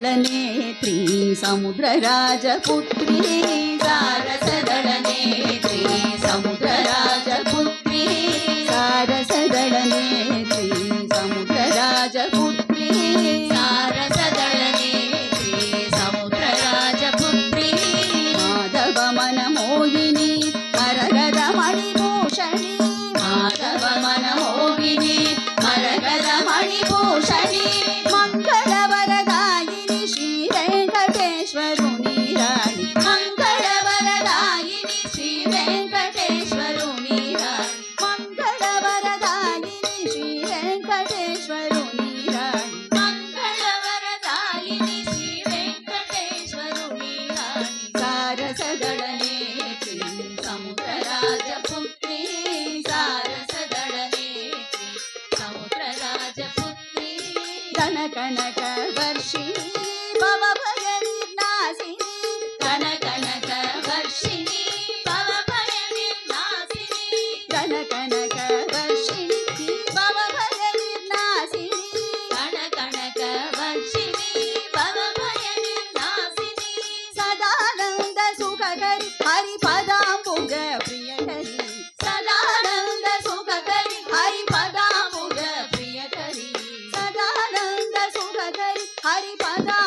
नेत्री समुद्रराजपुत्री सारसदलनेत्री समुद्रराजपुत्री सारसदलनेत्री समुद्रराजपुत्री सारसदलनेत्री समुद्रराजपुत्री माधव मनमोहिनी मरगद मणिभूषणी माधव मनमोहिनी मरगद मणिभूषणी कनक वर्षिणी भव भय विनाशिनी कनक वर्षिणी भव भय विनाशिनी कनक वर्षिणी भव भय विनाशिनी कनक वर्षिणी भव भय विनाशिनी सदानंद सुखकरी हरिपदांबुज प्रियकरी सदानंद सुखकरी हरिपदांबुज प्रियकरी हरिपदा